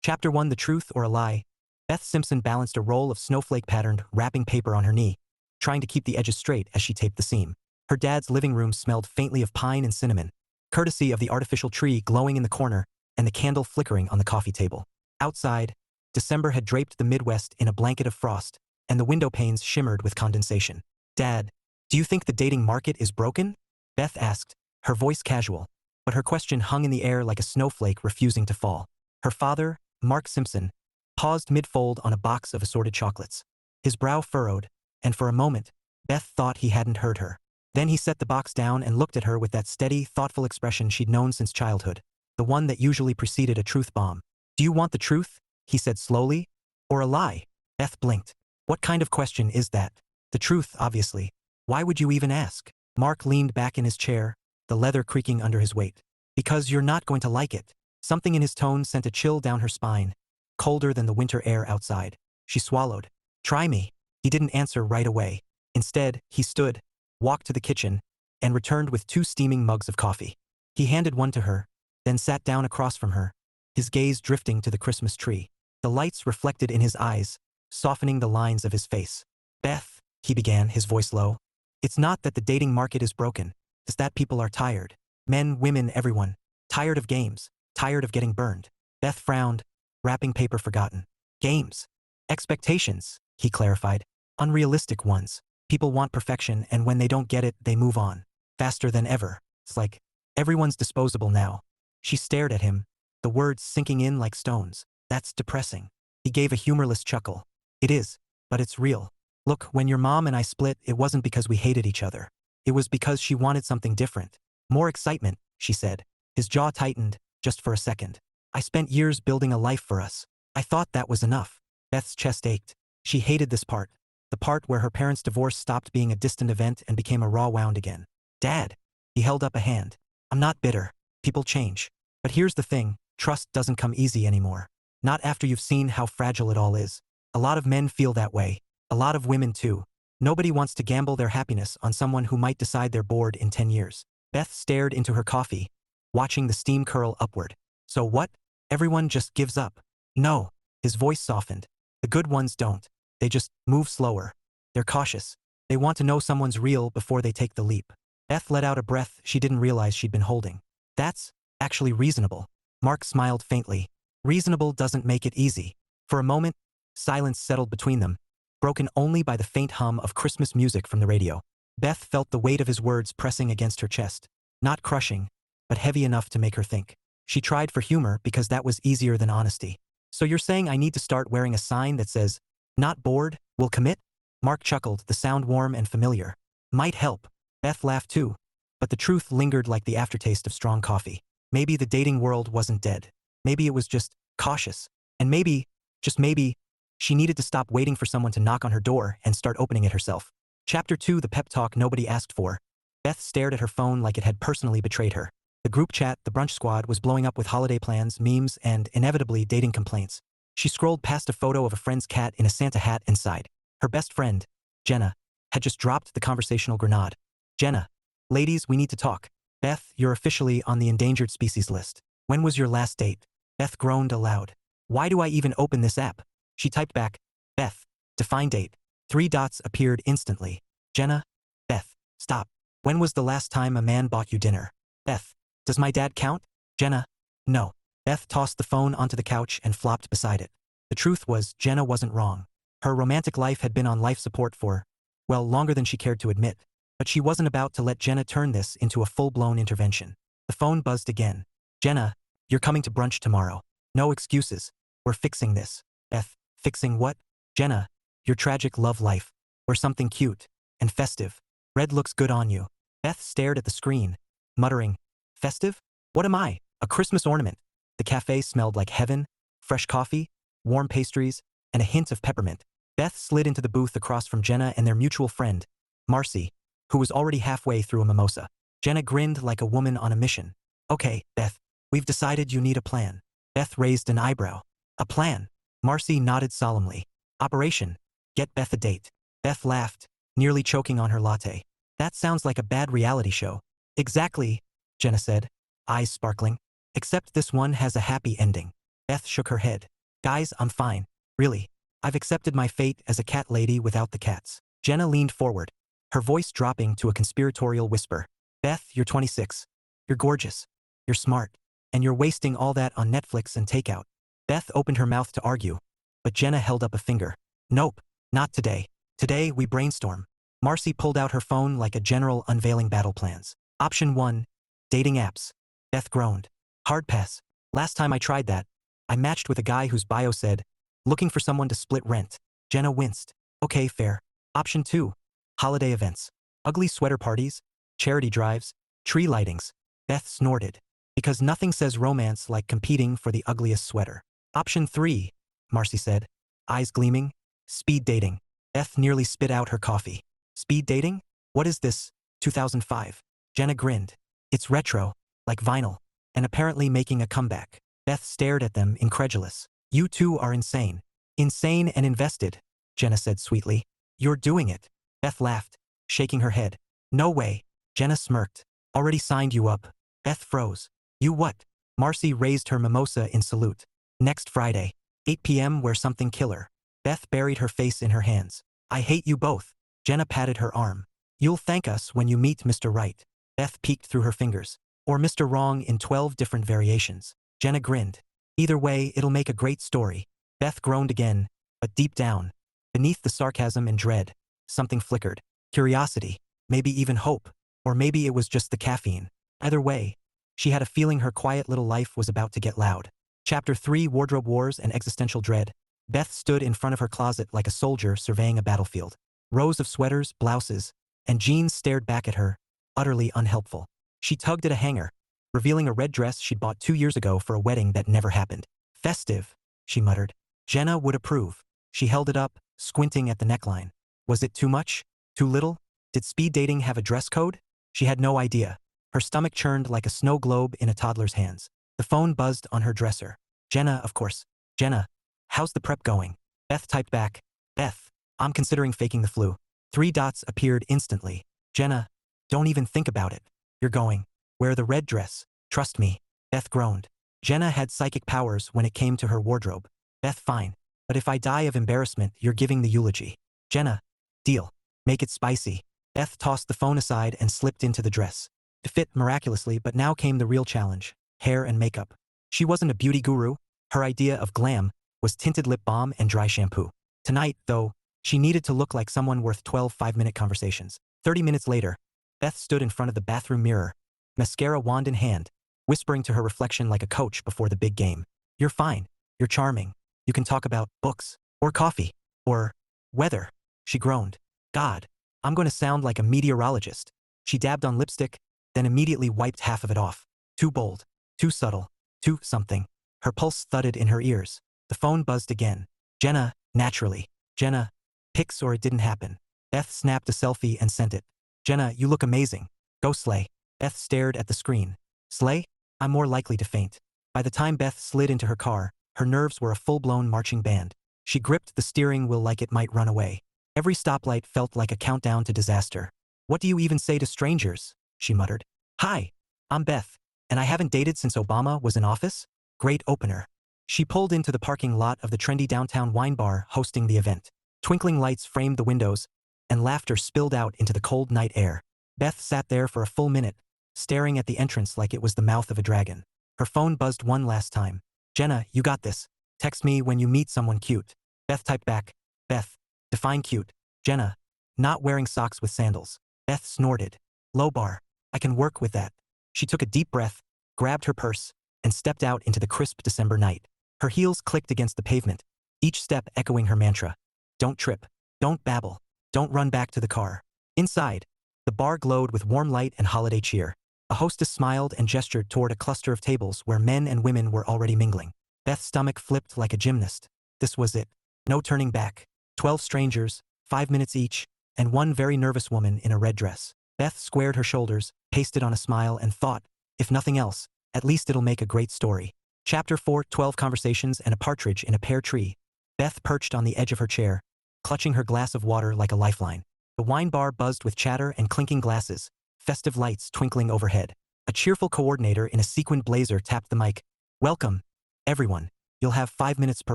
Chapter 1: The Truth or a Lie. Beth Simpson balanced a roll of snowflake-patterned wrapping paper on her knee, trying to keep the edges straight as she taped the seam. Her dad's living room smelled faintly of pine and cinnamon, courtesy of the artificial tree glowing in the corner and the candle flickering on the coffee table. Outside, December had draped the Midwest in a blanket of frost, and the window panes shimmered with condensation. "Dad, do you think the dating market is broken?" Beth asked, her voice casual, but her question hung in the air like a snowflake refusing to fall. Her father, Mark Simpson, paused mid-fold on a box of assorted chocolates. His brow furrowed, and for a moment, Beth thought he hadn't heard her. Then he set the box down and looked at her with that steady, thoughtful expression she'd known since childhood, the one that usually preceded a truth bomb. "Do you want the truth?" he said slowly. "Or a lie?" Beth blinked. "What kind of question is that?" "The truth, obviously. Why would you even ask?" Mark leaned back in his chair, the leather creaking under his weight. "Because you're not going to like it." Something in his tone sent a chill down her spine, colder than the winter air outside. She swallowed. "Try me." He didn't answer right away. Instead, he stood, walked to the kitchen, and returned with 2 steaming mugs of coffee. He handed one to her, then sat down across from her, his gaze drifting to the Christmas tree. The lights reflected in his eyes, softening the lines of his face. "Beth," he began, his voice low, "it's not that the dating market is broken. It's that people are tired. Men, women, everyone. Tired of games. Tired of getting burned." Beth frowned, wrapping paper forgotten. "Games. Expectations," he clarified. "Unrealistic ones. People want perfection, and when they don't get it, they move on. Faster than ever. It's like everyone's disposable now." She stared at him, the words sinking in like stones. "That's depressing." He gave a humorless chuckle. "It is, but it's real. Look, when your mom and I split, it wasn't because we hated each other. It was because she wanted something different. More excitement," she said. His jaw tightened, just for a second. "I spent years building a life for us. I thought that was enough." Beth's chest ached. She hated this part. The part where her parents' divorce stopped being a distant event and became a raw wound again. "Dad." He held up a hand. "I'm not bitter. People change. But here's the thing, trust doesn't come easy anymore. Not after you've seen how fragile it all is. A lot of men feel that way. A lot of women too. Nobody wants to gamble their happiness on someone who might decide they're bored in 10 years. Beth stared into her coffee, watching the steam curl upward. "So what? Everyone just gives up?" "No." His voice softened. "The good ones don't. They just move slower. They're cautious. They want to know someone's real before they take the leap." Beth let out a breath she didn't realize she'd been holding. "That's actually reasonable." Mark smiled faintly. "Reasonable doesn't make it easy." For a moment, silence settled between them, broken only by the faint hum of Christmas music from the radio. Beth felt the weight of his words pressing against her chest. Not crushing, but heavy enough to make her think. She tried for humor because that was easier than honesty. "So you're saying I need to start wearing a sign that says, 'Not bored, will commit'?" Mark chuckled, the sound warm and familiar. "Might help." Beth laughed too, but the truth lingered like the aftertaste of strong coffee. Maybe the dating world wasn't dead. Maybe it was just cautious. And maybe, just maybe, she needed to stop waiting for someone to knock on her door and start opening it herself. Chapter 2: The Pep Talk Nobody Asked For. Beth stared at her phone like it had personally betrayed her. The group chat, the brunch squad, was blowing up with holiday plans, memes, and, inevitably, dating complaints. She scrolled past a photo of a friend's cat in a Santa hat and sighed. Her best friend, Jenna, had just dropped the conversational grenade. "Jenna. Ladies, we need to talk. Beth, you're officially on the endangered species list. When was your last date?" Beth groaned aloud. "Why do I even open this app?" She typed back, "Beth, define date." 3 dots appeared instantly. "Jenna. Beth, stop. When was the last time a man bought you dinner?" "Beth. Does my dad count?" "Jenna. No." Beth tossed the phone onto the couch and flopped beside it. The truth was, Jenna wasn't wrong. Her romantic life had been on life support for, well, longer than she cared to admit. But she wasn't about to let Jenna turn this into a full-blown intervention. The phone buzzed again. "Jenna, you're coming to brunch tomorrow. No excuses. We're fixing this." "Beth, fixing what?" "Jenna, your tragic love life. We're something cute and festive. Red looks good on you." Beth stared at the screen, muttering, "Festive? What am I? A Christmas ornament?" The cafe smelled like heaven, fresh coffee, warm pastries, and a hint of peppermint. Beth slid into the booth across from Jenna and their mutual friend, Marcy, who was already halfway through a mimosa. Jenna grinned like a woman on a mission. "Okay, Beth, we've decided you need a plan." Beth raised an eyebrow. "A plan?" Marcy nodded solemnly. "Operation. Get Beth a date." Beth laughed, nearly choking on her latte. "That sounds like a bad reality show." "Exactly," Jenna said, eyes sparkling. "Except this one has a happy ending." Beth shook her head. Guys, I'm fine. Really. I've accepted my fate as a cat lady without the cats. Jenna leaned forward, her voice dropping to a conspiratorial whisper. Beth, you're 26. You're gorgeous. You're smart. And you're wasting all that on Netflix and takeout. Beth opened her mouth to argue, but Jenna held up a finger. Nope, not today. Today we brainstorm. Marcy pulled out her phone like a general unveiling battle plans. Option 1. Dating apps. Beth groaned. Hard pass. Last time I tried that, I matched with a guy whose bio said, looking for someone to split rent. Jenna winced. Okay, fair. Option 2. Holiday events. Ugly sweater parties, charity drives, tree lightings. Beth snorted. Because nothing says romance like competing for the ugliest sweater. Option 3, Marcy said, eyes gleaming. Speed dating. Beth nearly spit out her coffee. Speed dating? What is this, 2005? Jenna grinned. It's retro, like vinyl, and apparently making a comeback. Beth stared at them, incredulous. You two are insane. Insane and invested, Jenna said sweetly. You're doing it. Beth laughed, shaking her head. No way. Jenna smirked. Already signed you up. Beth froze. You what? Marcy raised her mimosa in salute. Next Friday, 8 p.m. wear something killer. Beth buried her face in her hands. I hate you both. Jenna patted her arm. You'll thank us when you meet Mr. Right. Beth peeked through her fingers. Or Mr. Wrong in 12 different variations. Jenna grinned. Either way, it'll make a great story. Beth groaned again, but deep down, beneath the sarcasm and dread, something flickered. Curiosity, maybe even hope, or maybe it was just the caffeine. Either way, she had a feeling her quiet little life was about to get loud. Chapter 3, Wardrobe Wars and Existential Dread. Beth stood in front of her closet like a soldier surveying a battlefield. Rows of sweaters, blouses, and jeans stared back at her, utterly unhelpful. She tugged at a hanger, revealing a red dress she'd bought 2 years ago for a wedding that never happened. Festive, she muttered. Jenna would approve. She held it up, squinting at the neckline. Was it too much? Too little? Did speed dating have a dress code? She had no idea. Her stomach churned like a snow globe in a toddler's hands. The phone buzzed on her dresser. Jenna, of course. Jenna, how's the prep going? Beth typed back. Beth, I'm considering faking the flu. 3 dots appeared instantly. Jenna, don't even think about it. You're going. Wear the red dress. Trust me. Beth groaned. Jenna had psychic powers when it came to her wardrobe. Beth, fine. But if I die of embarrassment, you're giving the eulogy. Jenna, deal. Make it spicy. Beth tossed the phone aside and slipped into the dress. It fit miraculously, but now came the real challenge. Hair and makeup. She wasn't a beauty guru. Her idea of glam was tinted lip balm and dry shampoo. Tonight, though, she needed to look like someone worth 12 5-minute conversations. 30 minutes later, Beth stood in front of the bathroom mirror, mascara wand in hand, whispering to her reflection like a coach before the big game. You're fine. You're charming. You can talk about books, or coffee, or weather. She groaned. God, I'm going to sound like a meteorologist. She dabbed on lipstick, then immediately wiped half of it off. Too bold. Too subtle. Too something. Her pulse thudded in her ears. The phone buzzed again. Jenna, naturally. Jenna, pics or it didn't happen. Beth snapped a selfie and sent it. Jenna, you look amazing. Go slay. Beth stared at the screen. Slay? I'm more likely to faint. By the time Beth slid into her car, her nerves were a full-blown marching band. She gripped the steering wheel like it might run away. Every stoplight felt like a countdown to disaster. What do you even say to strangers? She muttered. Hi, I'm Beth, and I haven't dated since Obama was in office? Great opener. She pulled into the parking lot of the trendy downtown wine bar hosting the event. Twinkling lights framed the windows, and laughter spilled out into the cold night air. Beth sat there for a full minute, staring at the entrance like it was the mouth of a dragon. Her phone buzzed one last time. Jenna, you got this. Text me when you meet someone cute. Beth typed back. Beth, define cute. Jenna, not wearing socks with sandals. Beth snorted. Low bar. I can work with that. She took a deep breath, grabbed her purse, and stepped out into the crisp December night. Her heels clicked against the pavement, each step echoing her mantra. Don't trip. Don't babble. Don't run back to the car. Inside, the bar glowed with warm light and holiday cheer. A hostess smiled and gestured toward a cluster of tables where men and women were already mingling. Beth's stomach flipped like a gymnast. This was it. No turning back. 12 strangers, 5 minutes each, and one very nervous woman in a red dress. Beth squared her shoulders, pasted on a smile, and thought, if nothing else, at least it'll make a great story. Chapter 4, 12 Conversations and a Partridge in a Pear Tree. Beth perched on the edge of her chair, clutching her glass of water like a lifeline. The wine bar buzzed with chatter and clinking glasses, festive lights twinkling overhead. A cheerful coordinator in a sequined blazer tapped the mic. Welcome, everyone. You'll have 5 minutes per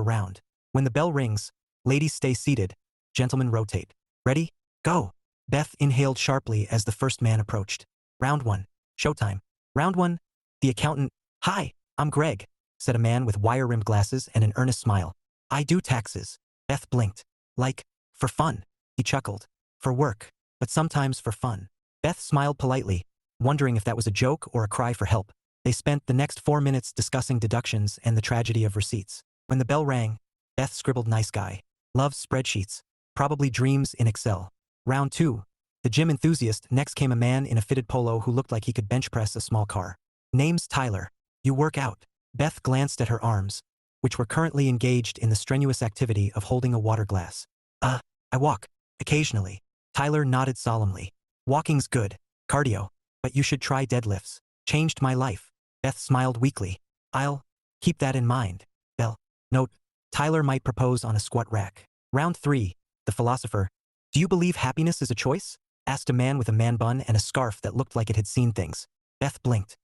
round. When the bell rings, ladies stay seated, gentlemen rotate. Ready? Go. Beth inhaled sharply as the first man approached. Round 1. Showtime. Round 1. The accountant. Hi, I'm Greg, said a man with wire-rimmed glasses and an earnest smile. I do taxes. Beth blinked. Like, for fun. He chuckled. For work, but sometimes for fun. Beth smiled politely, wondering if that was a joke or a cry for help. They spent the next 4 minutes discussing deductions and the tragedy of receipts. When the bell rang, Beth scribbled nice guy. Loves spreadsheets. Probably dreams in Excel. Round 2. The gym enthusiast. Next came a man in a fitted polo who looked like he could bench press a small car. Name's Tyler. You work out. Beth glanced at her arms, which were currently engaged in the strenuous activity of holding a water glass. I walk. Occasionally. Tyler nodded solemnly. Walking's good. Cardio. But you should try deadlifts. Changed my life. Beth smiled weakly. I'll keep that in mind. Bell. Note, Tyler might propose on a squat rack. Round 3. The philosopher. Do you believe happiness is a choice? Asked a man with a man bun and a scarf that looked like it had seen things. Beth blinked.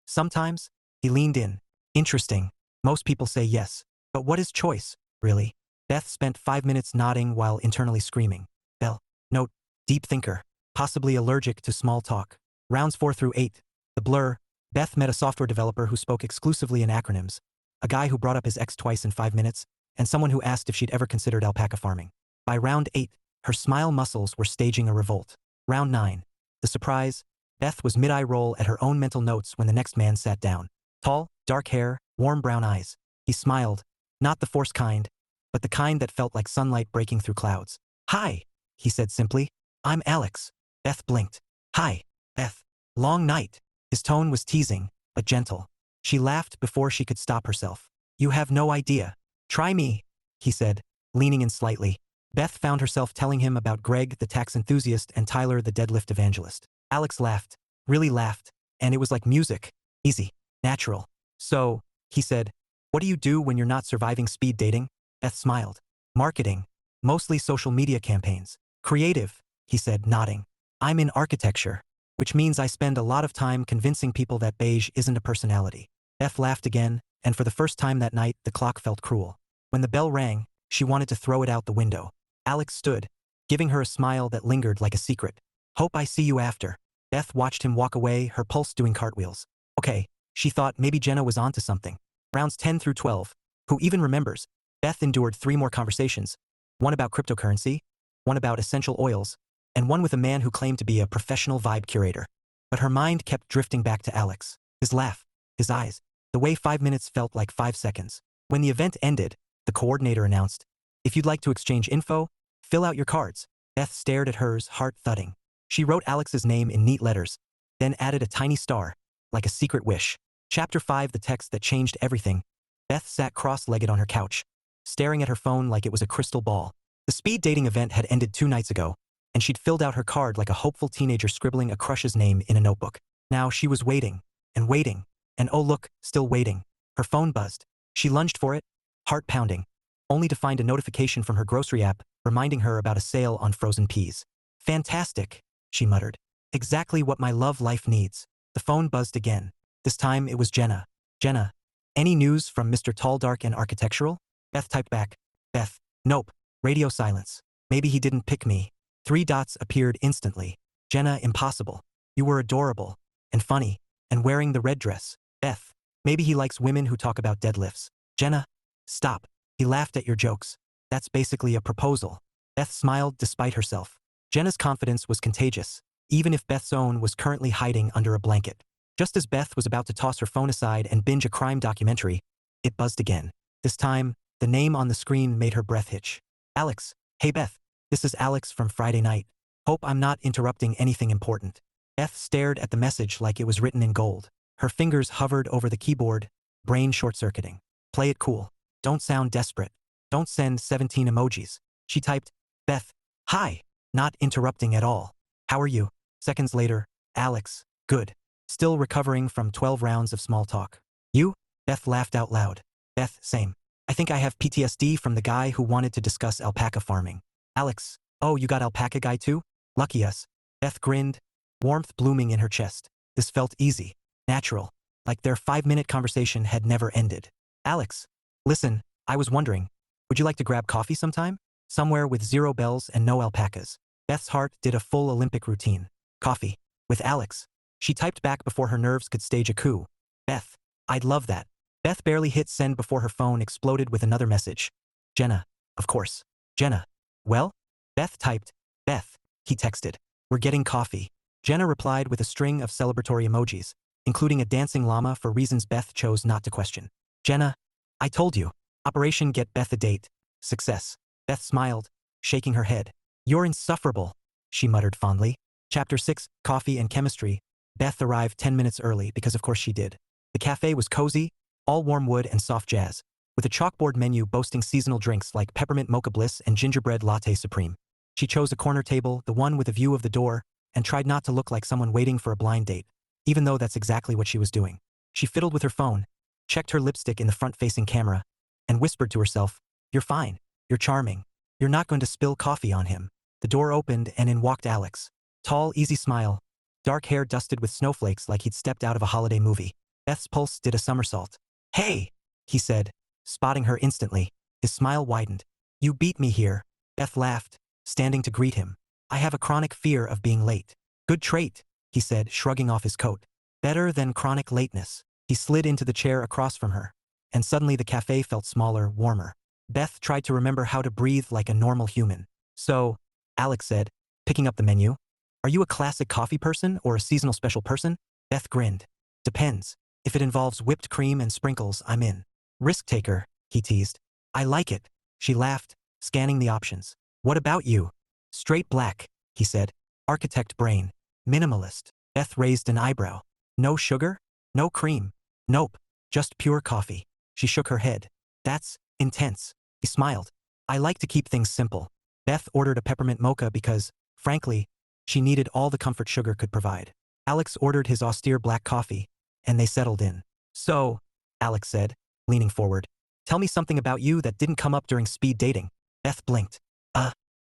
Sometimes? He leaned in. Interesting. Most people say yes. But what is choice, really? Beth spent 5 minutes nodding while internally screaming. Bell. Note, deep thinker. Possibly allergic to small talk. Rounds 4 through 8. The blur. Beth met a software developer who spoke exclusively in acronyms, a guy who brought up his ex twice in 5 minutes, and someone who asked if she'd ever considered alpaca farming. By round 8, her smile muscles were staging a revolt. Round 9. The surprise. Beth was mid-eye roll at her own mental notes when the next man sat down. Tall, dark hair, warm brown eyes. He smiled. Not the forced kind, but the kind that felt like sunlight breaking through clouds. Hi, he said simply. I'm Alex. Beth blinked. Hi, Beth. Long night. His tone was teasing, but gentle. She laughed before she could stop herself. You have no idea. Try me, he said, leaning in slightly. Beth found herself telling him about Greg, the tax enthusiast, and Tyler, the deadlift evangelist. Alex laughed, really laughed, and it was like music. Easy, natural. So, he said, what do you do when you're not surviving speed dating? Beth smiled. Marketing. Mostly social media campaigns. Creative, he said, nodding. I'm in architecture, which means I spend a lot of time convincing people that beige isn't a personality. Beth laughed again, and for the first time that night, the clock felt cruel. When the bell rang, she wanted to throw it out the window. Alex stood, giving her a smile that lingered like a secret. Hope I see you after. Beth watched him walk away, her pulse doing cartwheels. Okay, she thought maybe Jenna was onto something. Rounds 10 through 12. Who even remembers? Beth endured 3 more conversations. One about cryptocurrency, one about essential oils, and one with a man who claimed to be a professional vibe curator. But her mind kept drifting back to Alex. His laugh, his eyes, the way 5 minutes felt like 5 seconds. When the event ended, the coordinator announced, if you'd like to exchange info, fill out your cards. Beth stared at hers, heart thudding. She wrote Alex's name in neat letters, then added a tiny star, like a secret wish. Chapter 5, the text that changed everything. Beth sat cross-legged on her couch, staring at her phone like it was a crystal ball. The speed dating event had ended 2 nights ago, and she'd filled out her card like a hopeful teenager scribbling a crush's name in a notebook. Now she was waiting, and oh look, still waiting. Her phone buzzed. She lunged for it, heart pounding, only to find a notification from her grocery app reminding her about a sale on frozen peas. Fantastic, she muttered. Exactly what my love life needs. The phone buzzed again. This time it was Jenna. Jenna, any news from Mr. Tall, Dark, and Architectural? Beth typed back. Beth, nope. Radio silence. Maybe he didn't pick me. 3 dots appeared instantly. Jenna, impossible. You were adorable, and funny, and wearing the red dress. Beth, maybe he likes women who talk about deadlifts. Jenna, stop. He laughed at your jokes. That's basically a proposal. Beth smiled despite herself. Jenna's confidence was contagious, even if Beth's own was currently hiding under a blanket. Just as Beth was about to toss her phone aside and binge a crime documentary, it buzzed again. This time, the name on the screen made her breath hitch. Alex, hey Beth, this is Alex from Friday night. Hope I'm not interrupting anything important. Beth stared at the message like it was written in gold. Her fingers hovered over the keyboard, brain short-circuiting. Play it cool. Don't sound desperate. Don't send 17 emojis. She typed, Beth, hi, not interrupting at all. How are you? Seconds later, Alex, good. Still recovering from 12 rounds of small talk. You? Beth laughed out loud. Beth, same. I think I have PTSD from the guy who wanted to discuss alpaca farming. Alex, oh, you got alpaca guy too? Lucky us. Beth grinned, warmth blooming in her chest. This felt easy, natural, like their 5-minute conversation had never ended. Alex, Listen, I was wondering, would you like to grab coffee sometime? Somewhere with 0 bells and no alpacas. Beth's heart did a full Olympic routine. Coffee. With Alex. She typed back before her nerves could stage a coup. Beth. I'd love that. Beth barely hit send before her phone exploded with another message. Jenna. Of course. Jenna. Well? Beth typed. Beth. He texted. We're getting coffee. Jenna replied with a string of celebratory emojis, including a dancing llama for reasons Beth chose not to question. Jenna. I told you. Operation Get Beth a Date. Success. Beth smiled, shaking her head. You're insufferable, she muttered fondly. Chapter 6, Coffee and Chemistry. Beth arrived 10 minutes early because of course she did. The cafe was cozy, all warm wood and soft jazz, with a chalkboard menu boasting seasonal drinks like peppermint mocha bliss and gingerbread latte supreme. She chose a corner table, the one with a view of the door, and tried not to look like someone waiting for a blind date, even though that's exactly what she was doing. She fiddled with her phone, checked her lipstick in the front-facing camera, and whispered to herself, "You're fine. You're charming. You're not going to spill coffee on him." The door opened and in walked Alex. Tall, easy smile. Dark hair dusted with snowflakes like he'd stepped out of a holiday movie. Beth's pulse did a somersault. "Hey," he said, spotting her instantly. His smile widened. "You beat me here." Beth laughed, standing to greet him. "I have a chronic fear of being late." "Good trait," he said, shrugging off his coat. "Better than chronic lateness." He slid into the chair across from her, and suddenly the cafe felt smaller, warmer. Beth tried to remember how to breathe like a normal human. "So," Alex said, picking up the menu, "are you a classic coffee person or a seasonal special person?" Beth grinned. "Depends. If it involves whipped cream and sprinkles, I'm in." "Risk taker," he teased. "I like it." She laughed, scanning the options. "What about you?" "Straight black," he said. "Architect brain. Minimalist." Beth raised an eyebrow. "No sugar? No cream?" "Nope. Just pure coffee." She shook her head. "That's intense." He smiled. "I like to keep things simple." Beth ordered a peppermint mocha because, frankly, she needed all the comfort sugar could provide. Alex ordered his austere black coffee, and they settled in. "So," Alex said, leaning forward, "tell me something about you that didn't come up during speed dating." Beth blinked.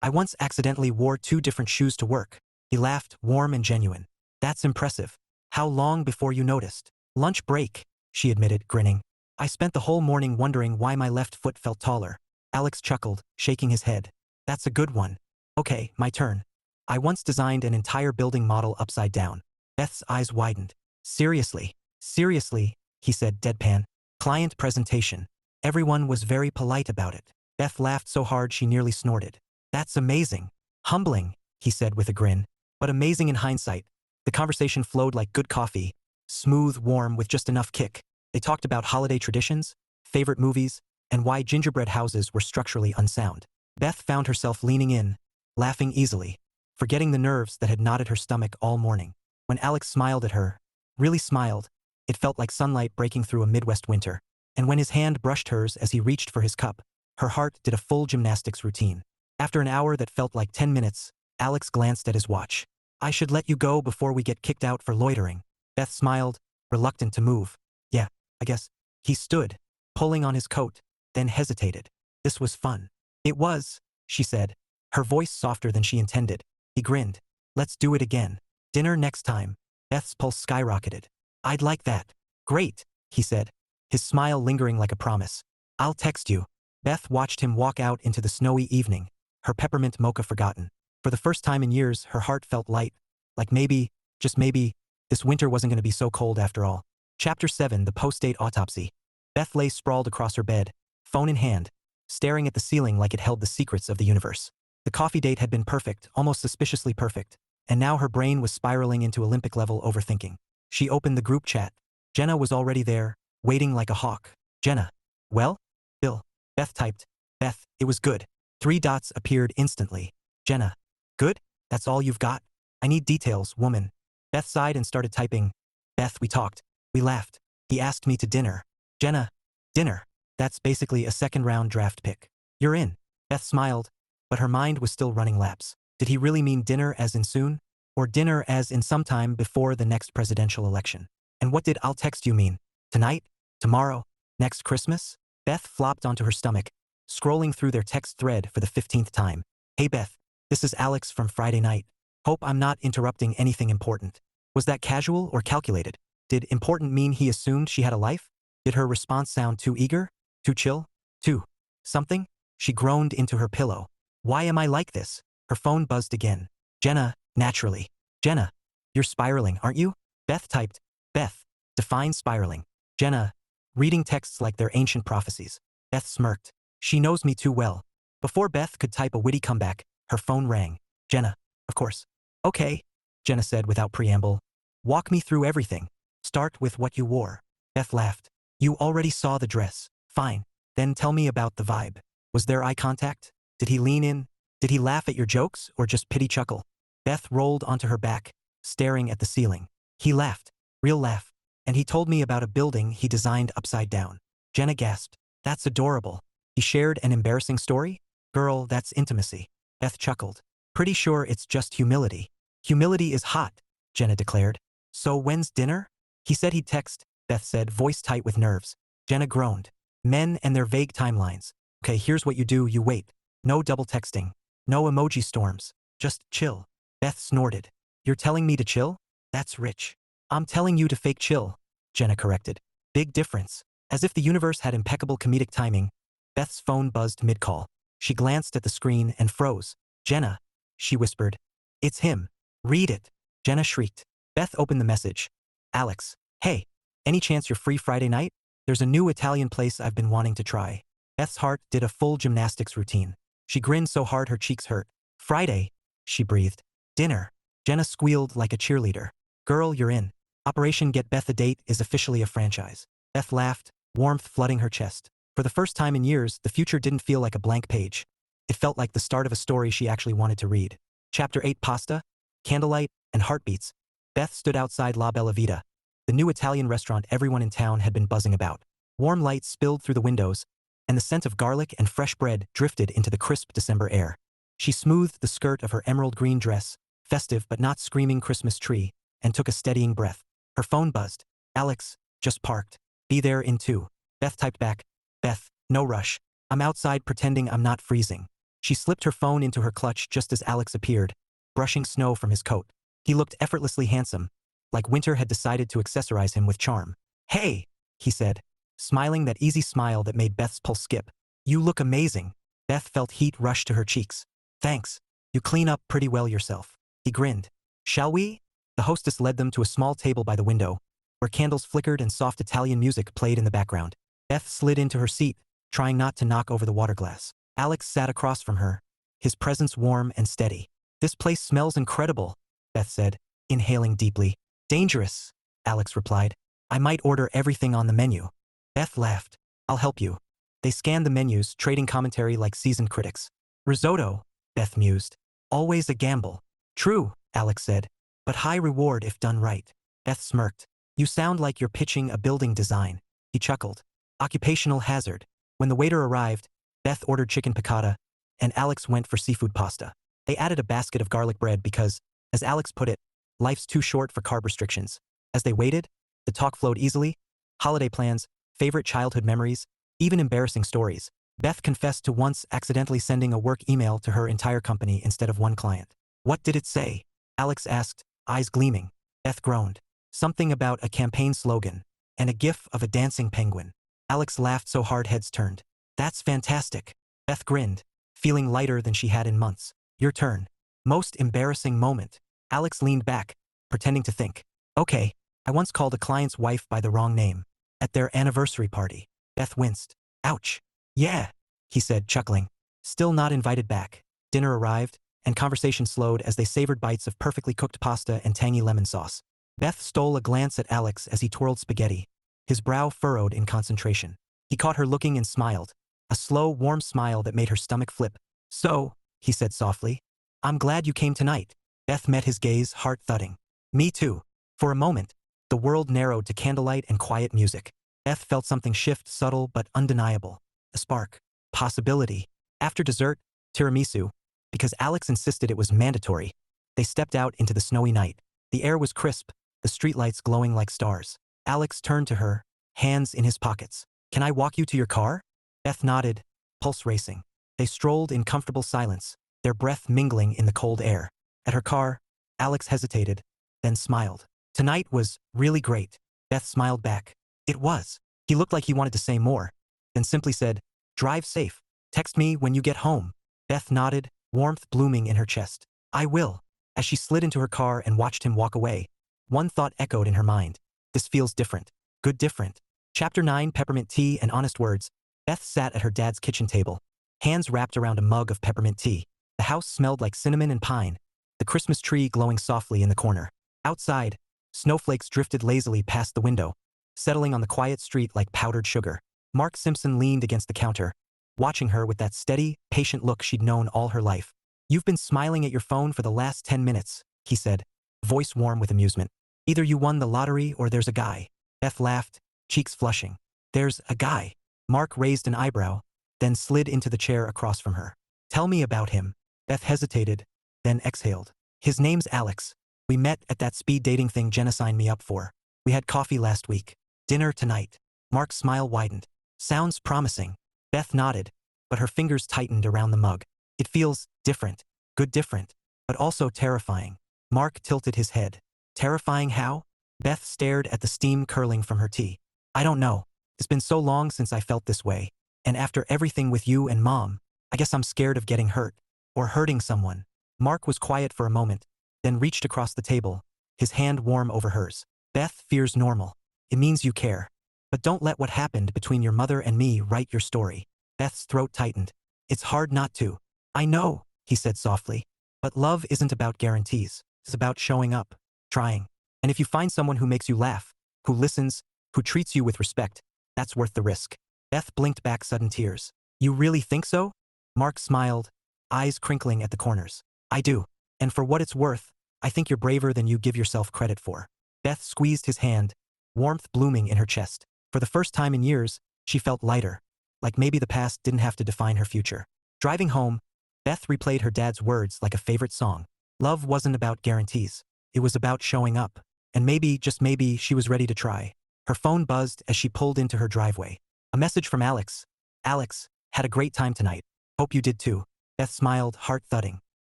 I once accidentally wore 2 different shoes to work." He laughed, warm and genuine. "That's impressive. How long before you noticed?" "Lunch break," she admitted, grinning. "I spent the whole morning wondering why my left foot felt taller." Alex chuckled, shaking his head. "That's a good one. Okay, my turn. I once designed an entire building model upside down." Beth's eyes widened. "Seriously? Seriously?" he said deadpan. "Client presentation. Everyone was very polite about it." Beth laughed so hard she nearly snorted. "That's amazing. Humbling," he said with a grin. "But amazing in hindsight." The conversation flowed like good coffee, smooth, warm, with just enough kick. They talked about holiday traditions, favorite movies, and why gingerbread houses were structurally unsound. Beth found herself leaning in, laughing easily, forgetting the nerves that had knotted her stomach all morning. When Alex smiled at her, really smiled, it felt like sunlight breaking through a Midwest winter. And when his hand brushed hers as he reached for his cup, her heart did a full gymnastics routine. After an hour that felt like 10 minutes, Alex glanced at his watch. "I should let you go before we get kicked out for loitering." Beth smiled, reluctant to move. "Yeah, I guess." He stood, pulling on his coat, then hesitated. "This was fun." "It was," she said, her voice softer than she intended. He grinned. "Let's do it again. Dinner next time." Beth's pulse skyrocketed. "I'd like that." "Great," he said, his smile lingering like a promise. "I'll text you." Beth watched him walk out into the snowy evening, her peppermint mocha forgotten. For the first time in years, her heart felt light, like maybe, just maybe, this winter wasn't going to be so cold after all. Chapter 7, The Post-Date Autopsy. Beth lay sprawled across her bed, phone in hand, staring at the ceiling like it held the secrets of the universe. The coffee date had been perfect, almost suspiciously perfect, and now her brain was spiraling into Olympic-level overthinking. She opened the group chat. Jenna was already there, waiting like a hawk. "Jenna. Well? Bill." Beth typed. "Beth, it was good." 3 dots appeared instantly. "Jenna. Good? That's all you've got? I need details, woman." Beth sighed and started typing. "Beth, we talked. We laughed. He asked me to dinner." "Jenna. Dinner. That's basically a second-round draft pick. You're in." Beth smiled, but her mind was still running laps. Did he really mean dinner as in soon? Or dinner as in sometime before the next presidential election? And what did "I'll text you" mean? Tonight? Tomorrow? Next Christmas? Beth flopped onto her stomach, scrolling through their text thread for the 15th time. "Hey Beth, this is Alex from Friday night. Hope I'm not interrupting anything important." Was that casual or calculated? Did important mean he assumed she had a life? Did her response sound too eager? Too chill? 2. Something? She groaned into her pillow. Why am I like this? Her phone buzzed again. Jenna, naturally. Jenna, you're spiraling, aren't you? Beth typed. Beth, define spiraling. Jenna, reading texts like they're ancient prophecies. Beth smirked. She knows me too well. Before Beth could type a witty comeback, her phone rang. Jenna, of course. Okay, Jenna said without preamble. Walk me through everything. Start with what you wore. Beth laughed. You already saw the dress. Fine. Then tell me about the vibe. Was there eye contact? Did he lean in? Did he laugh at your jokes or just pity chuckle? Beth rolled onto her back, staring at the ceiling. He laughed. Real laugh. And he told me about a building he designed upside down. Jenna gasped. That's adorable. He shared an embarrassing story? Girl, that's intimacy. Beth chuckled. Pretty sure it's just humility. Humility is hot, Jenna declared. So when's dinner? He said he'd text, Beth said, voice tight with nerves. Jenna groaned. Men and their vague timelines. Okay, here's what you do, you wait. No double texting. No emoji storms. Just chill. Beth snorted. You're telling me to chill? That's rich. I'm telling you to fake chill, Jenna corrected. Big difference. As if the universe had impeccable comedic timing, Beth's phone buzzed mid-call. She glanced at the screen and froze. Jenna, she whispered. It's him. Read it. Jenna shrieked. Beth opened the message. Alex, hey, any chance you're free Friday night? There's a new Italian place I've been wanting to try. Beth's heart did a full gymnastics routine. She grinned so hard her cheeks hurt. Friday, she breathed. Dinner. Jenna squealed like a cheerleader. Girl, you're in. Operation Get Beth a Date is officially a franchise. Beth laughed, warmth flooding her chest. For the first time in years, the future didn't feel like a blank page. It felt like the start of a story she actually wanted to read. Chapter 8 Pasta, Candlelight, and Heartbeats. Beth stood outside La Bella Vita, the new Italian restaurant everyone in town had been buzzing about. Warm lights spilled through the windows, and the scent of garlic and fresh bread drifted into the crisp December air. She smoothed the skirt of her emerald green dress, festive but not screaming Christmas tree, and took a steadying breath. Her phone buzzed. Alex, just parked. Be there in 2. Beth typed back. Beth, no rush. I'm outside pretending I'm not freezing. She slipped her phone into her clutch just as Alex appeared, brushing snow from his coat. He looked effortlessly handsome, like winter had decided to accessorize him with charm. Hey, he said, smiling that easy smile that made Beth's pulse skip. You look amazing. Beth felt heat rush to her cheeks. Thanks. You clean up pretty well yourself. He grinned. Shall we? The hostess led them to a small table by the window, where candles flickered and soft Italian music played in the background. Beth slid into her seat, trying not to knock over the water glass. Alex sat across from her, his presence warm and steady. This place smells incredible, Beth said, inhaling deeply. Dangerous, Alex replied. I might order everything on the menu. Beth laughed. I'll help you. They scanned the menus, trading commentary like seasoned critics. Risotto, Beth mused. Always a gamble. True, Alex said, but high reward if done right. Beth smirked. You sound like you're pitching a building design. He chuckled. Occupational hazard. When the waiter arrived, Beth ordered chicken piccata, and Alex went for seafood pasta. They added a basket of garlic bread because, as Alex put it, life's too short for carb restrictions. As they waited, the talk flowed easily. Holiday plans, favorite childhood memories, even embarrassing stories. Beth confessed to once accidentally sending a work email to her entire company instead of one client. What did it say? Alex asked, eyes gleaming. Beth groaned. Something about a campaign slogan, and a gif of a dancing penguin. Alex laughed so hard heads turned. That's fantastic. Beth grinned, feeling lighter than she had in months. Your turn. Most embarrassing moment. Alex leaned back, pretending to think. Okay, I once called a client's wife by the wrong name. At their anniversary party. Beth winced. Ouch. Yeah, he said, chuckling. Still not invited back. Dinner arrived, and conversation slowed as they savored bites of perfectly cooked pasta and tangy lemon sauce. Beth stole a glance at Alex as he twirled spaghetti, his brow furrowed in concentration. He caught her looking and smiled, a slow, warm smile that made her stomach flip. So, he said softly, I'm glad you came tonight. Beth met his gaze, heart thudding. Me too. For a moment, the world narrowed to candlelight and quiet music. Beth felt something shift, subtle but undeniable. A spark. Possibility. After dessert, tiramisu, because Alex insisted it was mandatory, they stepped out into the snowy night. The air was crisp, the streetlights glowing like stars. Alex turned to her, hands in his pockets. Can I walk you to your car? Beth nodded, pulse racing. They strolled in comfortable silence, their breath mingling in the cold air. At her car, Alex hesitated, then smiled. Tonight was really great. Beth smiled back. It was. He looked like he wanted to say more, then simply said, Drive safe. Text me when you get home. Beth nodded, warmth blooming in her chest. I will. As she slid into her car and watched him walk away, one thought echoed in her mind. This feels different. Good different. Chapter 9 Peppermint Tea and Honest Words. Beth sat at her dad's kitchen table, hands wrapped around a mug of peppermint tea. The house smelled like cinnamon and pine, the Christmas tree glowing softly in the corner. Outside, snowflakes drifted lazily past the window, settling on the quiet street like powdered sugar. Mark Simpson leaned against the counter, watching her with that steady, patient look she'd known all her life. You've been smiling at your phone for the last 10 minutes, he said, voice warm with amusement. Either you won the lottery or there's a guy. Beth laughed, cheeks flushing. There's a guy. Mark raised an eyebrow, then slid into the chair across from her. Tell me about him. Beth hesitated, then exhaled. His name's Alex. We met at that speed dating thing Jenna signed me up for. We had coffee last week. Dinner tonight. Mark's smile widened. Sounds promising. Beth nodded, but her fingers tightened around the mug. It feels different. Good different. But also terrifying. Mark tilted his head. Terrifying how? Beth stared at the steam curling from her tea. I don't know. It's been so long since I felt this way. And after everything with you and Mom, I guess I'm scared of getting hurt. Or hurting someone. Mark was quiet for a moment, then reached across the table, his hand warm over hers. Beth fears normal. It means you care. But don't let what happened between your mother and me write your story. Beth's throat tightened. It's hard not to. I know, he said softly. But love isn't about guarantees. It's about showing up, trying. And if you find someone who makes you laugh, who listens, who treats you with respect, that's worth the risk. Beth blinked back sudden tears. You really think so? Mark smiled, eyes crinkling at the corners. I do. And for what it's worth, I think you're braver than you give yourself credit for. Beth squeezed his hand, warmth blooming in her chest. For the first time in years, she felt lighter, like maybe the past didn't have to define her future. Driving home, Beth replayed her dad's words like a favorite song. Love wasn't about guarantees. It was about showing up. And maybe, just maybe, she was ready to try. Her phone buzzed as she pulled into her driveway. A message from Alex. Alex, had a great time tonight. Hope you did too. Beth smiled, heart thudding.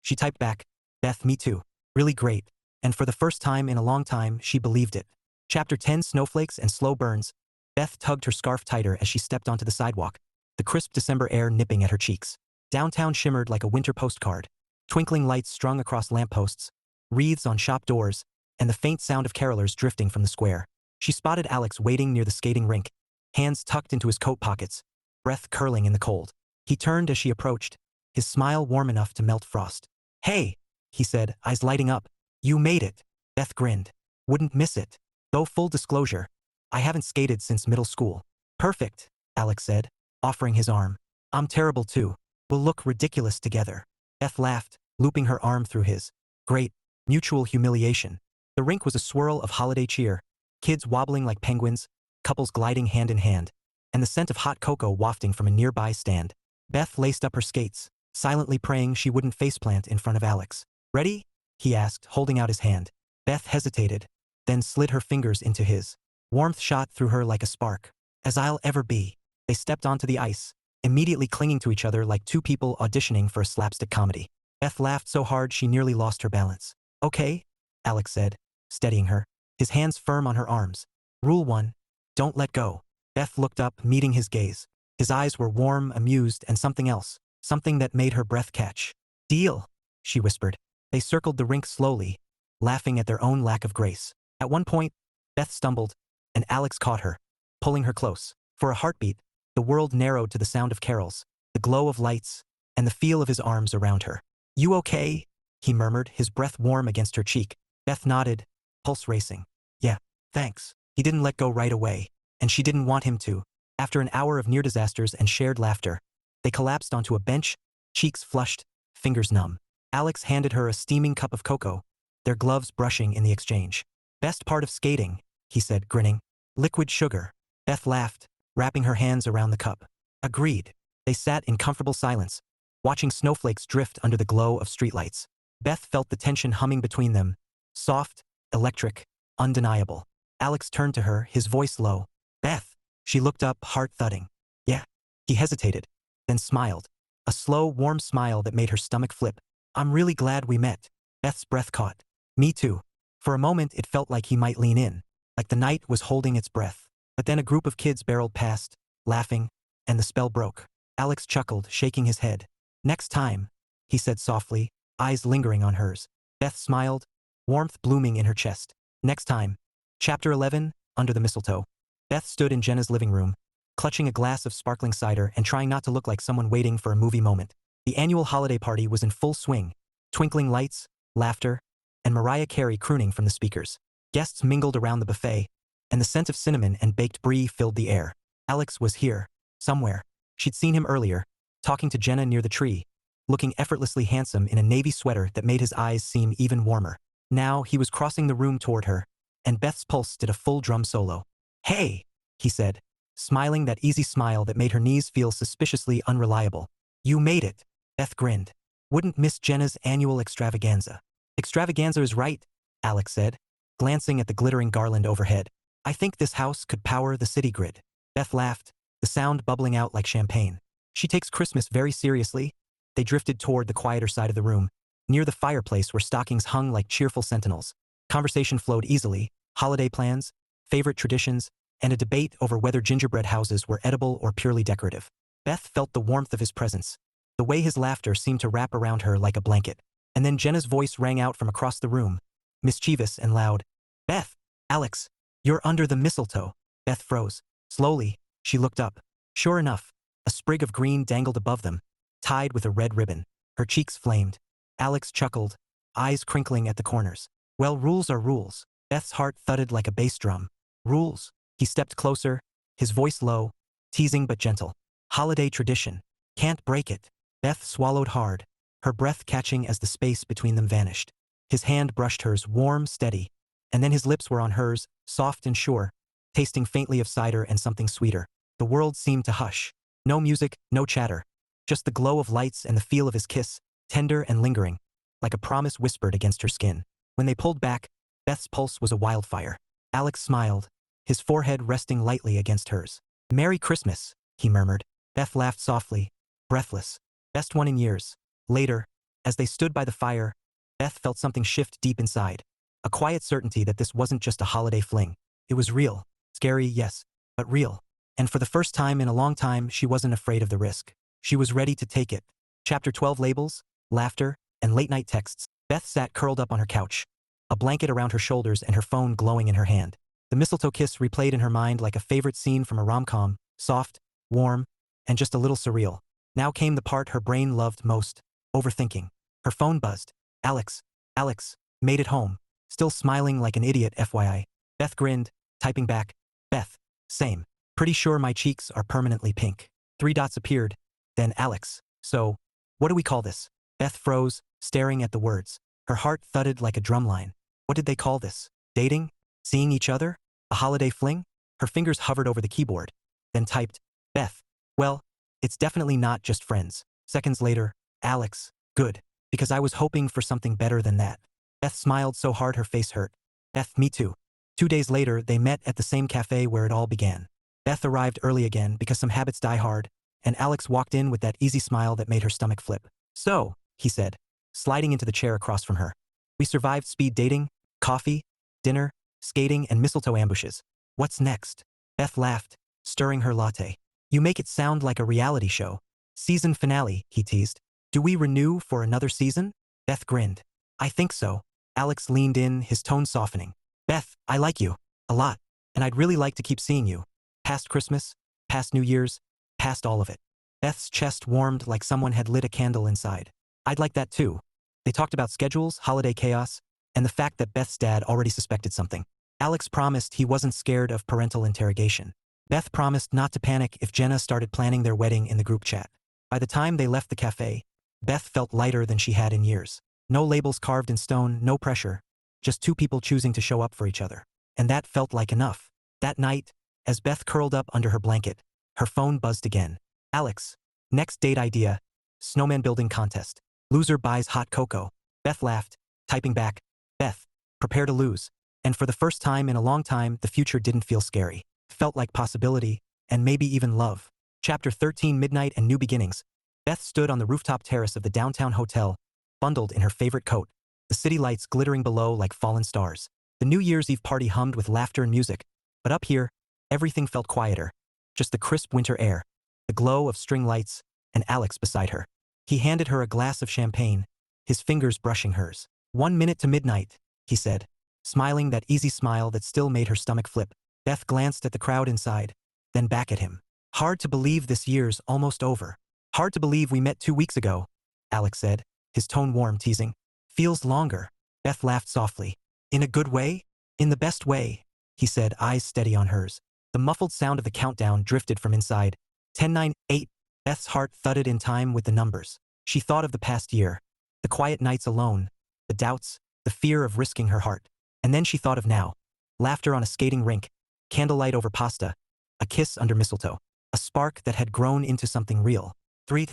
She typed back, Beth, me too. Really great. And for the first time in a long time, she believed it. Chapter 10 Snowflakes and Slow Burns. Beth tugged her scarf tighter as she stepped onto the sidewalk, the crisp December air nipping at her cheeks. Downtown shimmered like a winter postcard. Twinkling lights strung across lampposts, wreaths on shop doors, and the faint sound of carolers drifting from the square. She spotted Alex waiting near the skating rink, hands tucked into his coat pockets, breath curling in the cold. He turned as she approached, his smile warm enough to melt frost. Hey, he said, eyes lighting up. You made it. Beth grinned. Wouldn't miss it. Though full disclosure, I haven't skated since middle school. Perfect, Alex said, offering his arm. I'm terrible too. We'll look ridiculous together. Beth laughed, looping her arm through his. Great. Mutual humiliation. The rink was a swirl of holiday cheer, kids wobbling like penguins, couples gliding hand in hand, and the scent of hot cocoa wafting from a nearby stand. Beth laced up her skates, silently praying she wouldn't faceplant in front of Alex. Ready? He asked, holding out his hand. Beth hesitated, then slid her fingers into his. Warmth shot through her like a spark. As I'll ever be. They stepped onto the ice, immediately clinging to each other like two people auditioning for a slapstick comedy. Beth laughed so hard she nearly lost her balance. Okay, Alex said, steadying her, his hands firm on her arms. Rule 1. Don't let go. Beth looked up, meeting his gaze. His eyes were warm, amused, and something else, something that made her breath catch. Deal, she whispered. They circled the rink slowly, laughing at their own lack of grace. At one point, Beth stumbled, and Alex caught her, pulling her close. For a heartbeat, the world narrowed to the sound of carols, the glow of lights, and the feel of his arms around her. You okay? He murmured, his breath warm against her cheek. Beth nodded, pulse racing. Yeah, thanks. He didn't let go right away, and she didn't want him to. After an hour of near disasters and shared laughter, they collapsed onto a bench, cheeks flushed, fingers numb. Alex handed her a steaming cup of cocoa, their gloves brushing in the exchange. Best part of skating, he said, grinning. Liquid sugar. Beth laughed, wrapping her hands around the cup. Agreed. They sat in comfortable silence, watching snowflakes drift under the glow of streetlights. Beth felt the tension humming between them, soft, electric, undeniable. Alex turned to her, his voice low. Beth. She looked up, heart thudding. Yeah. He hesitated, then smiled. A slow, warm smile that made her stomach flip. I'm really glad we met. Beth's breath caught. Me too. For a moment it felt like he might lean in, like the night was holding its breath. But then a group of kids barreled past, laughing, and the spell broke. Alex chuckled, shaking his head. Next time, he said softly, eyes lingering on hers. Beth smiled, warmth blooming in her chest. Next time. Chapter 11, Under the Mistletoe. Beth stood in Jenna's living room, clutching a glass of sparkling cider and trying not to look like someone waiting for a movie moment. The annual holiday party was in full swing, twinkling lights, laughter, and Mariah Carey crooning from the speakers. Guests mingled around the buffet, and the scent of cinnamon and baked brie filled the air. Alex was here, somewhere. She'd seen him earlier, talking to Jenna near the tree, looking effortlessly handsome in a navy sweater that made his eyes seem even warmer. Now he was crossing the room toward her, and Beth's pulse did a full drum solo. "Hey," he said, smiling that easy smile that made her knees feel suspiciously unreliable. "You made it." Beth grinned. "Wouldn't miss Jenna's annual extravaganza." "Extravaganza is right," Alex said, glancing at the glittering garland overhead. "I think this house could power the city grid." Beth laughed, the sound bubbling out like champagne. "She takes Christmas very seriously." They drifted toward the quieter side of the room, near the fireplace where stockings hung like cheerful sentinels. Conversation flowed easily, holiday plans, favorite traditions, and a debate over whether gingerbread houses were edible or purely decorative. Beth felt the warmth of his presence, the way his laughter seemed to wrap around her like a blanket. And then Jenna's voice rang out from across the room, mischievous and loud. "Beth, Alex, you're under the mistletoe." Beth froze. Slowly, she looked up. Sure enough, a sprig of green dangled above them, tied with a red ribbon. Her cheeks flamed. Alex chuckled, eyes crinkling at the corners. "Well, rules are rules." Beth's heart thudded like a bass drum. "Rules." He stepped closer, his voice low, teasing but gentle. "Holiday tradition. Can't break it." Beth swallowed hard, her breath catching as the space between them vanished. His hand brushed hers, warm, steady, and then his lips were on hers, soft and sure, tasting faintly of cider and something sweeter. The world seemed to hush. No music, no chatter. Just the glow of lights and the feel of his kiss, tender and lingering, like a promise whispered against her skin. When they pulled back, Beth's pulse was a wildfire. Alex smiled, his forehead resting lightly against hers. "Merry Christmas," he murmured. Beth laughed softly, breathless. "Best one in years." Later, as they stood by the fire, Beth felt something shift deep inside. A quiet certainty that this wasn't just a holiday fling. It was real. Scary, yes, but real. And for the first time in a long time, she wasn't afraid of the risk. She was ready to take it. Chapter 12 labels, laughter, and late-night texts. Beth sat curled up on her couch, a blanket around her shoulders and her phone glowing in her hand. The mistletoe kiss replayed in her mind like a favorite scene from a rom-com, soft, warm, and just a little surreal. Now came the part her brain loved most, overthinking. Her phone buzzed. "Alex, Alex, made it home." Still smiling like an idiot, FYI. Beth grinned, typing back. "Beth, same. Pretty sure my cheeks are permanently pink." 3 dots appeared. Then Alex. "So, what do we call this?" Beth froze, staring at the words. Her heart thudded like a drumline. What did they call this? Dating? Seeing each other? A holiday fling? Her fingers hovered over the keyboard, then typed, "Beth. Well, it's definitely not just friends." Seconds later, "Alex. Good. Because I was hoping for something better than that." Beth smiled so hard her face hurt. "Beth, me too." 2 days later, they met at the same cafe where it all began. Beth arrived early again because some habits die hard, and Alex walked in with that easy smile that made her stomach flip. "So," he said, sliding into the chair across from her. "We survived speed dating, coffee, dinner, skating, and mistletoe ambushes. What's next?" Beth laughed, stirring her latte. "You make it sound like a reality show." "Season finale," he teased. "Do we renew for another season?" Beth grinned. "I think so." Alex leaned in, his tone softening. "Beth, I like you. A lot. And I'd really like to keep seeing you. Past Christmas, past New Year's, past all of it." Beth's chest warmed like someone had lit a candle inside. "I'd like that too." They talked about schedules, holiday chaos, and the fact that Beth's dad already suspected something. Alex promised he wasn't scared of parental interrogation. Beth promised not to panic if Jenna started planning their wedding in the group chat. By the time they left the cafe, Beth felt lighter than she had in years. No labels carved in stone, no pressure. Just 2 people choosing to show up for each other. And that felt like enough. That night, as Beth curled up under her blanket, her phone buzzed again. "Alex. Next date idea. Snowman building contest. Loser buys hot cocoa." Beth laughed, typing back. "Beth, prepare to lose." And for the first time in a long time, the future didn't feel scary. It felt like possibility, and maybe even love. Chapter 13 Midnight and New Beginnings. Beth stood on the rooftop terrace of the downtown hotel, bundled in her favorite coat, the city lights glittering below like fallen stars. The New Year's Eve party hummed with laughter and music, but up here, everything felt quieter. Just the crisp winter air, the glow of string lights, and Alex beside her. He handed her a glass of champagne, his fingers brushing hers. 1 minute to midnight, he said, smiling that easy smile that still made her stomach flip. Beth glanced at the crowd inside, then back at him. Hard to believe this year's almost over. Hard to believe we met 2 weeks ago, Alex said, his tone warm, teasing. Feels longer. Beth laughed softly. In a good way? In the best way, he said, eyes steady on hers. The muffled sound of the countdown drifted from inside. 10, 9, 8. Beth's heart thudded in time with the numbers. She thought of the past year, the quiet nights alone, the doubts, the fear of risking her heart. And then she thought of now. Laughter on a skating rink, candlelight over pasta, a kiss under mistletoe, a spark that had grown into something real. 3.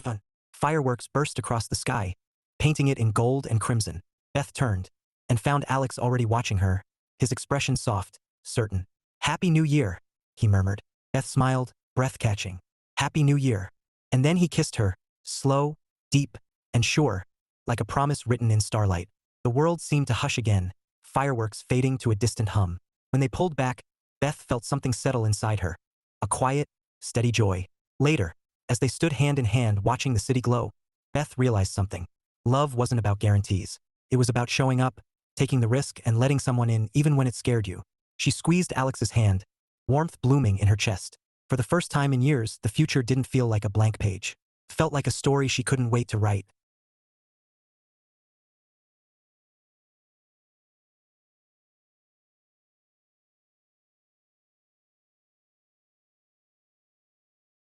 Fireworks burst across the sky, painting it in gold and crimson. Beth turned and found Alex already watching her, his expression soft, certain. Happy New Year, he murmured. Beth smiled, breath catching. Happy New Year. And then he kissed her, slow, deep, and sure, like a promise written in starlight. The world seemed to hush again, fireworks fading to a distant hum. When they pulled back, Beth felt something settle inside her. A quiet, steady joy. Later, as they stood hand in hand watching the city glow, Beth realized something. Love wasn't about guarantees. It was about showing up, taking the risk, and letting someone in even when it scared you. She squeezed Alex's hand, warmth blooming in her chest. For the first time in years, the future didn't feel like a blank page. It felt like a story she couldn't wait to write.